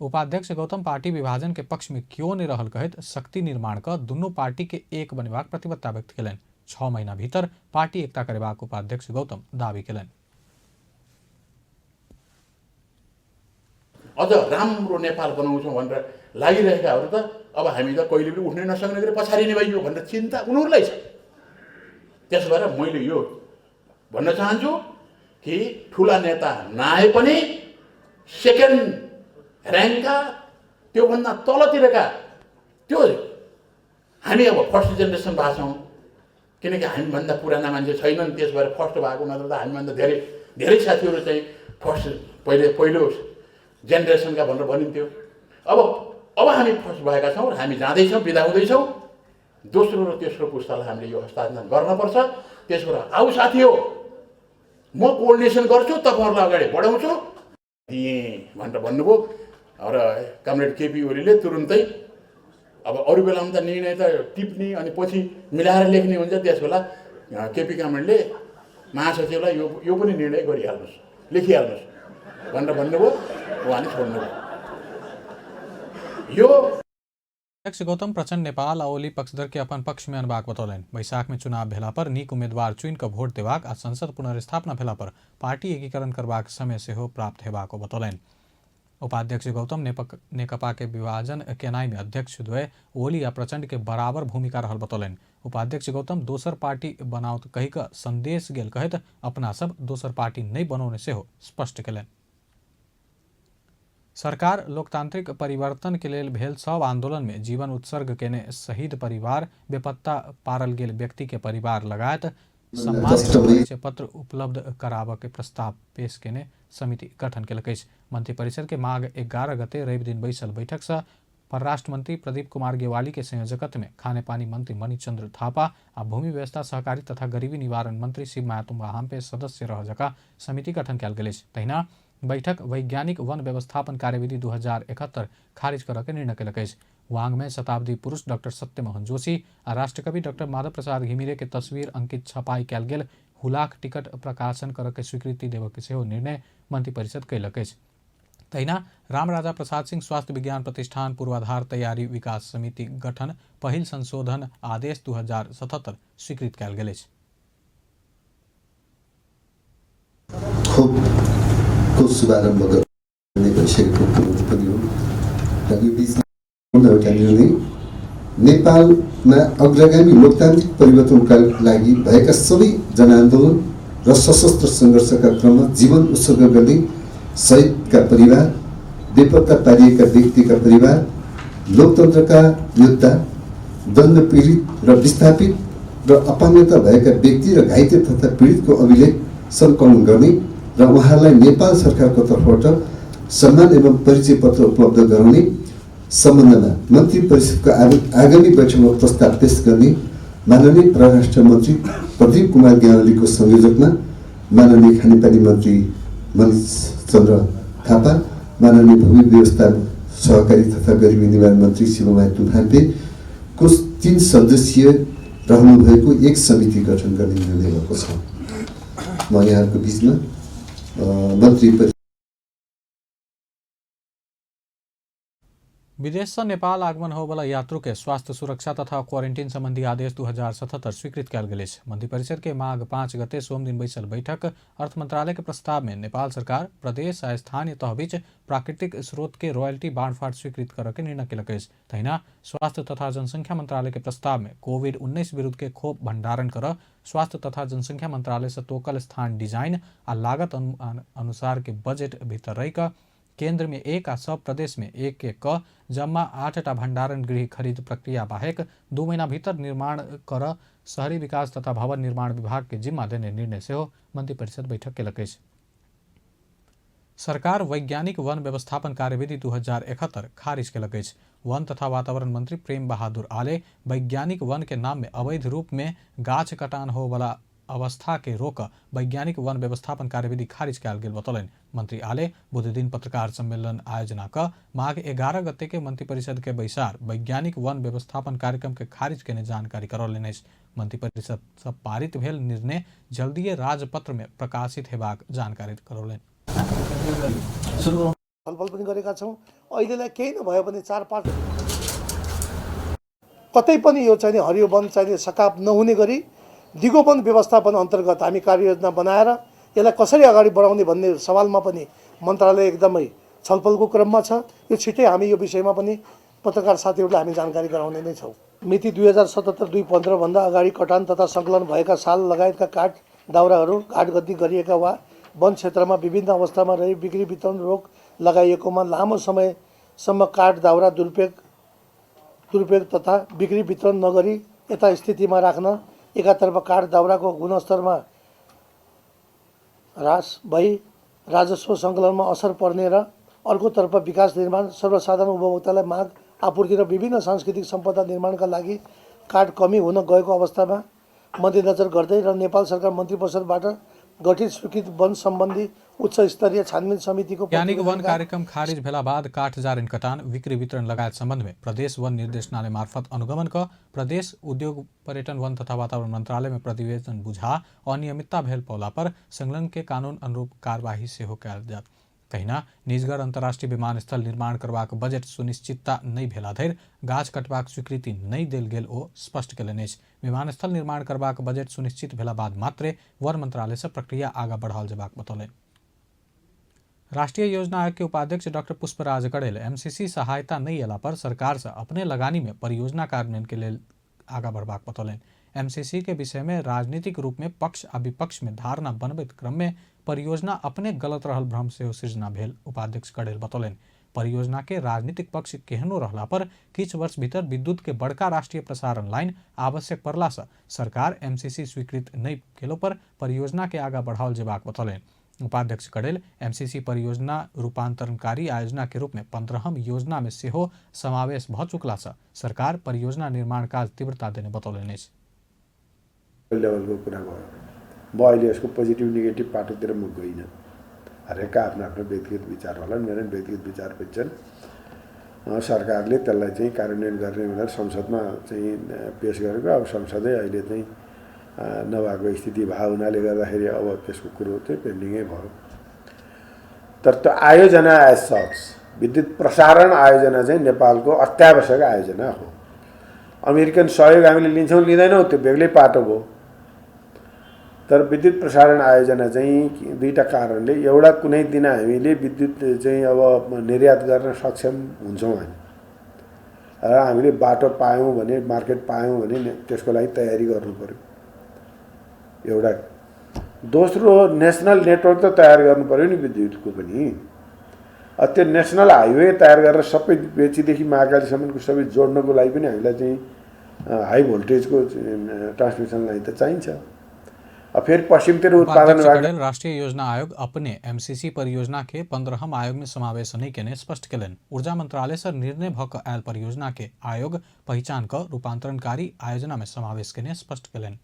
उपाध्यक्ष गौतम पार्टी विभाजन के पक्ष में क्यों नहीं रहल कहैत शक्ति निर्माण का दुनू पार्टी के एक बनेबाक प्रतिबद्धता व्यक्त कयलनि। 6 महीना भीतर पार्टी एकता करेबाक उपाध्यक्ष गौतम दावी कयलनि। अझ राम्रो नेपाल बनाउँछौँ भनेर लागिरहेकाहरू त अब हामी त कहिले पनि उठ्नै नसक्ने गरी पछाडिने भइयो भनेर चिन्ता उनीहरूलाई छ। त्यसो भएर मैले यो भन्न चाहन्छु कि ठुला नेता नआए पनि सेकेन्ड र्याङ्कका त्योभन्दा तलतिरका त्यो हामी अब फर्स्ट जेनेरेसन भएको छौँ, किनकि हामीभन्दा पुराना मान्छे छैनन्। त्यस भएर फर्स्ट भएको नत्र त हामीभन्दा धेरै साथीहरू चाहिँ पहिलो जेनेरेसनका भनेर भनिन्थ्यो। अब हामी फर्स्ट भएका छौँ र हामी जाँदैछौँ, बिदा हुँदैछौँ। दोस्रो र तेस्रो पुस्तालाई हामीले यो हस्तान्तरण गर्नुपर्छ। त्यसबाट आऊ साथी हो, म कोअर्डिनेसन गर्छु, तपाईँहरूलाई अगाडि बढाउँछु दिएँ भनेर भन्नुभयो। र कमरेड केपी ओलीले तुरुन्तै अब अरू बेलामा त निर्णय त टिप्ने अनि पछि मिलाएर लेख्ने हुन्छ, त्यस बेला केपी कामरेडले महासचिवलाई यो पनि निर्णय गरिहाल्नुहोस्, लेखिहाल्नुहोस् भनेर भन्नुभयो। उहाँले छोड्नुभयो। यो अध्यक्ष गौतम प्रचण्ड नेपाल और ओली पक्षधर के अपन पक्ष में अनबाक बतौलनि। बैसाख में चुनाव भेला पर नीक उम्मीदवार चुन क भोट देबाक आ संसद पुनर्स्थापना भेला पर पार्टी एकीकरण करबाक समय सेहो प्राप्त हेबाक बतौलनि। उपाध्यक्ष गौतम नेकपा के विभाजन केनाई में अध्यक्ष द्वय ओली आ प्रचण्ड के बराबर भूमिका रहल बतौलनि। उपाध्यक्ष गौतम दोसर पार्टी बनाओ कही क संदेश गेल कहैत अपना सब दोसर पार्टी नहीं बनौने सेहो स्पष्ट कयलनि। सरकार लोकतांत्रिक परिवर्तन के लेल भेल सब आंदोलन में जीवन उत्सर्ग केने शहीद परिवार, बेपत्ता पारल गेल व्यक्ति के परिवार लगायत सम्मानित परिचय पत्र उपलब्ध कराबऽ के प्रस्ताव पेश केने समिति गठन केलक अछि। मंत्री परिषद के माघ 11 गते रवि दिन बैसल बैठक से परराष्ट्र मंत्री प्रदीप कुमार गेवाली के संयोजकत्व में खानेपानी मंत्री मणिचंद्र थापा आ भूमि व्यवस्था सहकारी तथा गरीबी निवारण मंत्री शिवमाया तुम्बा हाम्पे सदस्य रह जका समिति गठन कयल गेल अछि। तहिना बैठक वैज्ञानिक वन व्यवस्थापन कार्यविधि 2071 खारिज करऽ के निर्णय केलक अछि। वांग में शताब्दी पुरुष डॉक्टर सत्यमोहन जोशी आ राष्ट्रकवि डॉक्टर माधव प्रसाद घिमिरे के तस्वीर अंकित छपाई कयल गेल हुलाक टिकट प्रकाशन करऽ के स्वीकृति देबऽ के सेहो निर्णय मंत्री परिषद कयलक अछि। तैना रामराजा प्रसाद सिंह स्वास्थ्य विज्ञान प्रतिष्ठान पूर्वाधार तैयारी विकास समिति गठन पहिल संशोधन आदेश 2077 स्वीकृत कयल गेल अछि। खोपको शुभारम्भ गर्ने भइसकेको कुरो पनि हो र यो बिचमा एउटा निर्णय नेपालमा अग्रगामी लोकतान्त्रिक परिवर्तनका लागि भएका सबै जनआन्दोलन र सशस्त्र सङ्घर्षका क्रममा जीवन उत्सर्ग गर्ने शहीदका परिवार, बेपत्ता पारिएका व्यक्तिका परिवार, लोकतन्त्रका योद्धा, दण्ड पीडित र विस्थापित र अपाङ्गता भएका व्यक्ति र घाइते तथा पीडितको अभिलेख सङ्कलन गर्ने र उहाँहरूलाई नेपाल सरकारको तर्फबाट सम्मान एवं परिचय पत्र उपलब्ध गराउने सम्बन्धमा मन्त्री परिषदको आगामी बैठकमा प्रस्ताव पेश गर्ने माननीय परराष्ट्र मन्त्री प्रदीप कुमार ग्यावालीको संयोजकमा माननीय खानेपानी मन्त्री मनिष चन्द्र थापा, माननीय भूमि व्यवस्था सहकारी तथा गरिबी निवारण मन्त्री शिवमाया तुफानपेको 3 सदस्यीय रहनुभएको एक समिति गठन गर्ने निर्णय भएको छ। म यहाँको बिचमा मन्त्री विदेश से नेपाल आगमन होबला यात्रु के स्वास्थ्य सुरक्षा तथा क्वारेंटीन संबंधी आदेश 2077 स्वीकृत कयल गेल अछि। मंत्री परिषद के माघ 5 गते सोम दिन बैसल बैठक अर्थ मंत्रालय के प्रस्ताव में नेपाल सरकार प्रदेश आ स्थानीय तह बीच प्राकृतिक स्रोत के रॉयल्टी बाँडफाँट स्वीकृत करे के निर्णय केलक अछि। तहिना स्वास्थ्य तथा जनसंख्या मंत्रालय के प्रस्ताव में कोविड-19 विरुद्ध के खोप भंडारण कर स्वास्थ्य तथा जनसंख्या मंत्रालय से तोकल स्थान डिजाइन आ लागत अनुसार के बजेट भीतर रही केंद्र में 1 आ सब प्रदेश में 1 जम्मा 8टा भंडारण गृह खरीद प्रक्रिया बाहेक 2 महीना भीतर निर्माण कर शहरी विकास तथा भवन निर्माण विभाग के जिम्मा देने निर्णय से मंत्री परिषद बैठक केलक अछि। सरकार वैज्ञानिक वन व्यवस्थापन कार्यविधि 2071 खारिज केलक अछि। वन तथा वातावरण मंत्री प्रेम बहादुर आले वैज्ञानिक वन के नाम में अवैध रूप में गाछ कटान हो वाला अवस्था के रोक वैज्ञानिक वन व्यवस्थापन कार्यविधि खारिज कयल गेल बतौलनि। मंत्री आले बुध दिन पत्रकार सम्मेलन आयोजना क माघ 11 गते के मंत्री परिषद के बैसार वैज्ञानिक वन व्यवस्थापन कार्यक्रम के खारिज केने जानकारी करौलनि अछि। मंत्री परिषद से पारित भेल निर्णय जल्दीए राजपत्र में प्रकाशित हेबाक जानकारी करौलनि। छलफल पनि गरेका छौं। अहिलेलाई केही नभए पनि 4-5 कतै पनि यो चाहिँ हरियो वन चाहिँ सकाप नहुने गरी दिगो वन व्यवस्थापन अन्तर्गत हामी कार्ययोजना बनाएर यसलाई कसरी अगाडि बढाउने भन्ने सवालमा पनि मन्त्रालय एकदमै छलफलको क्रममा छ। यो छिटै हामी यो विषयमा पनि पत्रकार साथीहरूलाई हामी जानकारी गराउने नै छौँ। मिति 2077-2015 भन्दा अगाडि कटान तथा सङ्कलन भएका साल लगायतका काठ दाउराहरू घाटगद्दी गरिएका वा वन क्षेत्रमा विभिन्न अवस्थामा रही बिक्री वितरण रोक लगाइएकोमा लामो समयसम्म काठ दाउरा दुरुपयोग तथा बिक्री वितरण नगरी यथा स्थितिमा राख्न एकातर्फ काठ दाउराको गुणस्तरमा ह्रास भई राजस्व सङ्कलनमा असर पर्ने र अर्कोतर्फ विकास निर्माण सर्वसाधारण उपभोक्तालाई माग आपूर्ति र विभिन्न सांस्कृतिक सम्पदा निर्माणका लागि काठ कमी हुन गएको अवस्थामा मध्यनजर गर्दै र नेपाल सरकार मन्त्री परिषदबाट गठित स्वीकृत वन सम्बन्धी उच्च स्तरीय छानबिन समितिको वैज्ञानिक वन कार्यक्रम खारिज भेला बाद काठ जारिन कटान बिक्री वितरण लगायत संबंध में प्रदेश वन निर्देशनालय मार्फत अनुगमन क प्रदेश उद्योग पर्यटन वन तथा वातावरण मंत्रालय में प्रतिवेदन बुझा अनियमितता भेल पौला पर संलग्न के कानून अनुरूप कार्यवाही सेहो कयल जात। तहिना निजगढ़ अंतर्राष्ट्रीय विमानस्थल निर्माण करबाक बजेट सुनिश्चितता नहीं भेला धरि गाछ कटबाक स्वीकृति नहीं देल गेल ओ स्पष्ट केलनि अछि। विमानस्थल निर्माण करबाक बजेट सुनिश्चित भेला बाद मात्रे वन मंत्रालय से प्रक्रिया आगाँ बढ़ाओल जेबाक बतौलनि। राष्ट्रीय योजना आयोग के उपाध्यक्ष डॉक्टर पुष्पराज कड़ेल एमसीसी सहायता नहीं अला पर सरकार से अपने लगानी में परियोजना कार्यान्वयन के लिए आगाँ बढ़बाक बतौलनि। एमसीसी के विषय में राजनीतिक रूप में पक्ष आ विपक्ष में धारणा बनबैत क्रम में परियोजना अपने गलत रहल भ्रम से सृजना भेल उपाध्यक्ष कड़ेल बतौलनि। परियोजना के राजनीतिक पक्ष केहनो रहला पर किछ वर्ष भीतर विद्युत के बड़का राष्ट्रीय प्रसारण लाइन आवश्यक पड़ला से सरकार एमसीसी स्वीकृत नहीं केलो पर परियोजना के आगाँ बढ़ाओल जेबाक बतौलनि। उपाध्यक्ष कड़ेल एमसीसी परियोजना रूपांतरणकारी आयोजना के रूप में 15हम योजना में सेहो समावेश भ चुकला से सरकार परियोजना निर्माण काज तीव्रता देने बतौलनि अछि। लेभलको कुरा भयो म अहिले यसको पोजिटिभ नेगेटिभ पाटोतिर म गइनँ। हरेकका आफ्नो आफ्नो व्यक्तिगत विचार होला। मेरो व्यक्तिगत विचार पनि छन्। सरकारले त्यसलाई चाहिँ कार्यान्वयन गर्ने भनेर संसदमा चाहिँ पेश गरेको अब संसदै अहिले चाहिँ नभएको स्थिति भएको हुनाले गर्दाखेरि अब त्यसको कुरो चाहिँ पेन्डिङै भयो। तर त्यो आयोजना एज सच विद्युत प्रसारण आयोजना चाहिँ नेपालको अत्यावश्यक आयोजना हो। अमेरिकन सहयोग हामीले लिन्छौँ लिँदैनौँ त्यो बेग्लै पाटो भयो। तर विद्युत प्रसारण आयोजना चाहिँ दुईटा कारणले, एउटा कुनै दिन हामीले विद्युत चाहिँ अब निर्यात गर्न सक्षम हुन्छौँ हामी र हामीले बाटो पायौँ भने, मार्केट पायौँ भने त्यसको लागि तयारी गर्नु पर्यो एउटा। दोस्रो, नेसनल नेटवर्क त तयार गर्नु पर्यो नि विद्युतको पनि। त्यो नेसनल हाइवे तयार गरेर सबै बेचीदेखि महाकालीसम्मको सबै जोड्नको लागि पनि हामीलाई चाहिँ हाई भोल्टेजको ट्रान्समिसन लाइन त चाहिन्छ। फिर पश्चिमतिर उत्पादन कडेल राष्ट्रीय योजना आयोग अपने एमसीसी परियोजना के 15हम आयोग में समावेश नहीं केने स्पष्ट केलन। ऊर्जा मंत्रालय से निर्णय भक आयल परियोजना के आयोग पहचान कर रूपांतरणकारी आयोजना में समावेश केने स्पष्ट केलन।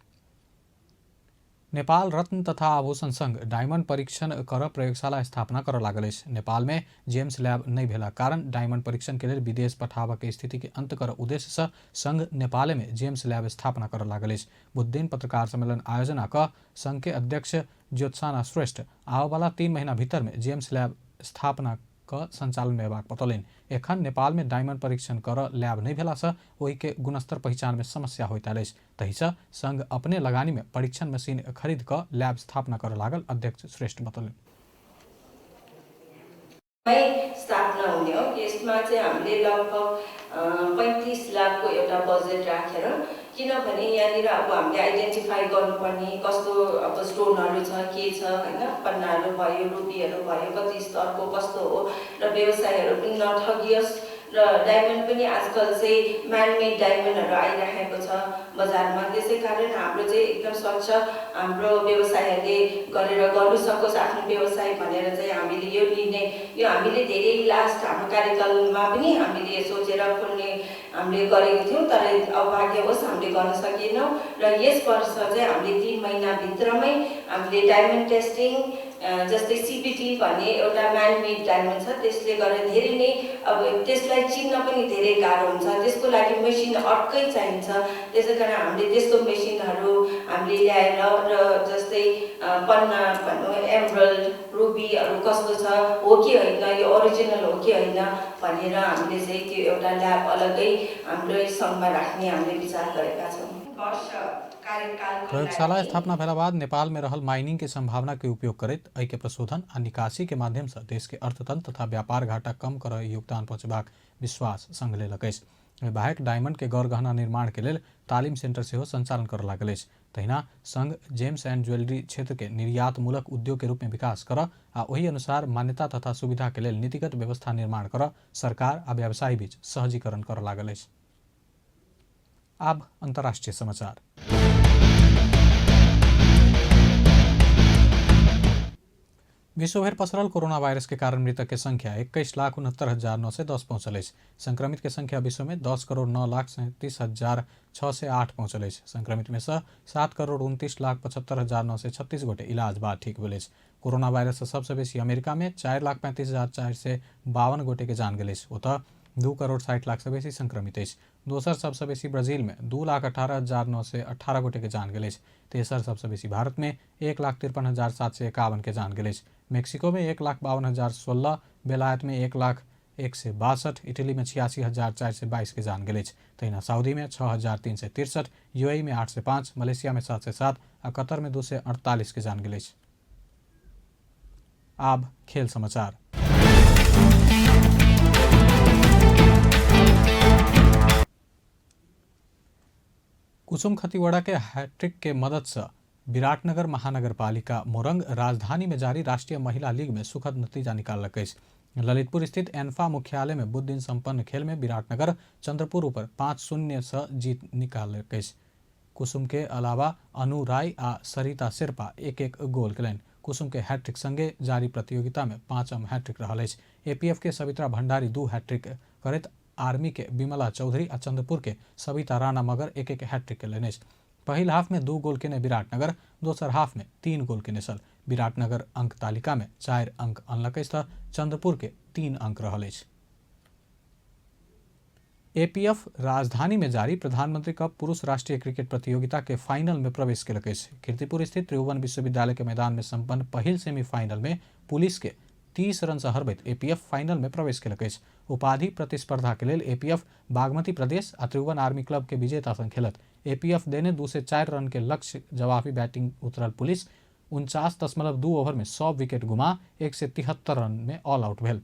नेपाल रत्न तथा आभूषण संघ डायमंड परीक्षण कर प्रयोगशाला स्थापना कर लागल। नेपाल में जेम्स लैब नहीं भेला कारण डायमंड परीक्षण के लिए विदेश पठाव के स्थिति के अंत कर उद्देश्य से संघ नेपाल में जेम्स लैब स्थापना कर लागल। बुध दिन पत्रकार सम्मेलन आयोजना कर संघ के अध्यक्ष ज्योत्साना श्रेष्ठ आवे वाला 3 महीना भीतर में जेम्स लैब स्थापना का संचालन में बतौलन। एखन नेपाल में डायमंड परीक्षण कर लैब नहीं भेला से वही के गुणस्तर पहचान में समस्या होता है। तही से संघ अपने लगानी में परीक्षण मशीन खरीद कर लैब स्थापना कर लागल। अध्यक्ष श्रेष्ठ बतौलन। स्थापना हुने हो। यसमा चाहिँ हामीले लगभग 35 लाखको एउटा बजेट राखेर, किनभने यहाँनिर अब हामीले आइडेन्टिफाई गर्नुपर्ने कस्तो अब स्टोनहरू छ, के छ हैन, पन्नाहरू भयो, रुपीहरू भयो, कति स्तरको कस्तो हो र व्यवसायहरू पनि नठगियोस् र डायमन्ड पनि आजकल चाहिँ म्यानमेड डायमन्डहरू आइरहेको छ बजारमा। त्यसै कारण हाम्रो चाहिँ एकदम स्वच्छ हाम्रो व्यवसायहरूले गरेर गर्नु सकोस् आफ्नो व्यवसाय भनेर चाहिँ हामीले यो निर्णय, यो हामीले धेरै लास्ट हाम्रो कार्यकालमा पनि हामीले सोचेर खोल्ने हामीले गरेको थियौँ, तर अभाग्यवश हामीले गर्न सकेनौँ र यस वर्ष चाहिँ हामीले 3 महिनाभित्रमै हामीले डायमन्ड टेस्टिङ जस्तै सीबीटी भन्ने एउटा म्यानमेड डायमन्ड छ, त्यसले गर्दा धेरै नै अब त्यसलाई चिन्न पनि धेरै गाह्रो हुन्छ, त्यसको लागि मेसिन अर्कै चाहिन्छ। त्यसै कारण हामीले त्यस्तो मेसिनहरू हामीले ल्याएर र जस्तै पन्ना भनौँ, एमरल्ड, रुबीहरू कस्तो छ, हो कि होइन, यो ओरिजिनल हो कि होइन भनेर हामीले चाहिँ त्यो एउटा ल्याब अलग्गै हाम्रो सङ्घमा राख्ने हामीले विचार गरेका छौँ। प्रयोगशाला स्थापना भेला बाद नेपाल में रहल माइनिंग के संभावना के उपयोग करित एहि के प्रशोधन आ निकासी के माध्यम से देश के अर्थतंत्र तथा व्यापार घाटा कम कर योगदान पहुँचबाक विश्वास संघ लेलक। बाहेक डायमंड के गौर गहना निर्माण के लेल तालीम सेंटर सेहो संचालन कर लागल। तहिना संघ जेम्स एंड ज्वेलरी क्षेत्र के निर्यात मूलक उद्योग के रूप में विकास कर आ वही अनुसार मान्यता तथा सुविधा के लेल नीतिगत व्यवस्था निर्माण कर सरकार आ व्यवसायी बीच सहजीकरण कर लागल। अब अंतर्राष्ट्रीय समाचार। विश्वभर पसरल कोरोना वायरस के कारण मृतक के संख्या 21,69,910 पहुंचल। संक्रमित के संख्या विश्व में 10,09,37,608 पहुंचल। संक्रमित में से 7,29,75,936 गोटे इलाज बाद ठीक भेल। कोरोना वायरस से सबसे बेसी अमेरिका में 4,35,452 गोटे के जान गए। ओतः 2,60,00,000 से बेसी संक्रमित है। दोसर सबसे बेसी ब्राजील में 2,18,918 गोटे के जान गए। तेसर सबसे बेसी भारत में 1,53,751 के जान गए। मेक्सिको में 1,52,016, बेलायत में 1,01,162, इटली में 86,422 के जान गए। तहिना सऊदी में 6,363, यूएई में 805, मलेशिया में 707 और कतर में 248 के जान गए। अब खेल समाचार। कुसुम खतिवड़ा के हैट्रिक के मदद से विराटनगर महानगरपालिका मोरंग राजधानी में जारी राष्ट्रीय महिला लीग में सुखद नतीजा निकालक। ललितपुर स्थित एन्फा मुख्यालय में बुध दिन संपन्न खेल में विराटनगर चंद्रपुर ऊपर 5-0 से जीत निकालक। कुसुम के अलावा अनु राय आ सरिता शेरपा 1-1 गोल केलन। कुसुम के हैट्रिक संगे जारी प्रतियोगिता में 5म हैट्रिक रहल। एपीएफ के सवित्रा भंडारी 2 हैट्रिक करत आर्मी के विमला चौधरी और चंद्रपुर के सविता राणा मगर 1-1 हैट्रिक केलन। पहिल हाफ में 2 गोल केने विराटनगर, दोसर हाफ में 3 गोल केने सल। विराटनगर अंक तालिका में 4 अंक अनलक त चंद्रपुर के 3 अंक रहल। एपीएफ राजधानी में जारी प्रधानमंत्री कप पुरुष राष्ट्रीय क्रिकेट प्रतियोगिता के फाइनल में प्रवेश केलक। कीर्तिपुर स्थित त्रिभुवन विश्वविद्यालय के मैदान में संपन्न पहिल सेमीफाइनल में पुलिस के 30 रन से हरबैत एपीएफ फाइनल में प्रवेश केलक अछि। उपाधि प्रतिस्पर्धा के लेल एपीएफ बागमती प्रदेश आ त्रिभुवन आर्मी क्लब के विजेता संग खेलत। एपीएफ देने 2 से 4 रन के लक्ष्य जवाबी बैटिंग उतरल पुलिस 49.2 ओवर में 100 विकेट गुमा 173 रन में ऑल आउट भेल।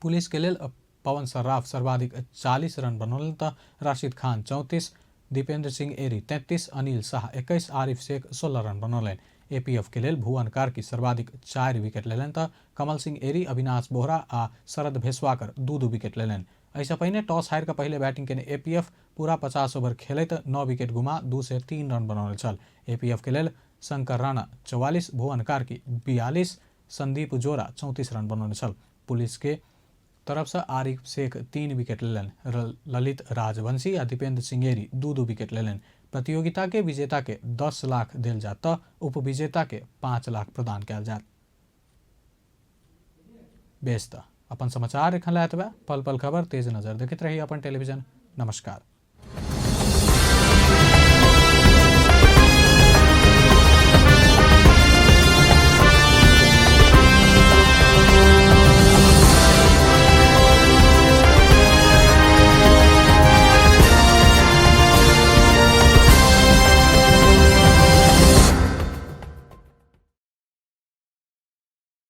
पुलिस के लेल पवन सर्राफ सर्वाधिक 40 रन बनौलन त राशिद खान 34, दीपेंद्र सिंह एरी 33, अनिल शाह 21, आरिफ शेख 16 रन बनौलन। एपीएफ के लेल भुवन कार्की सर्वाधिक 4 विकेट लेलन त कमल सिंह एरी, अविनाश बोहरा आ शरद भेसवाकर 2-2 विकेट लेलन। ऐसा पहिने टॉस हार पहले बैटिंग केने एपीएफ पूरा 50 ओवर खेलैत 9 विकेट गुमा 2 से 3 रन बनौने छल। एपीएफ के लेल शंकर राणा 44, भुवन कार्की 42, संदीप जोरा 34 रन बनौने छल। पुलिस के तरफ से आरिफ शेख 3 विकेट लेलन। ललित राजवंशी आ दीपेंद्र सिंहेरी 2-2 विकेट लेलन। प्रतियोगिता के विजेता के 10 लाख देल जात त उपविजेता के 5 लाख प्रदान कयल जात। बेस त अपन समाचार एखन लायत बा। पल पल खबर तेज नजर देखते रही अपन टेलीविजन। नमस्कार।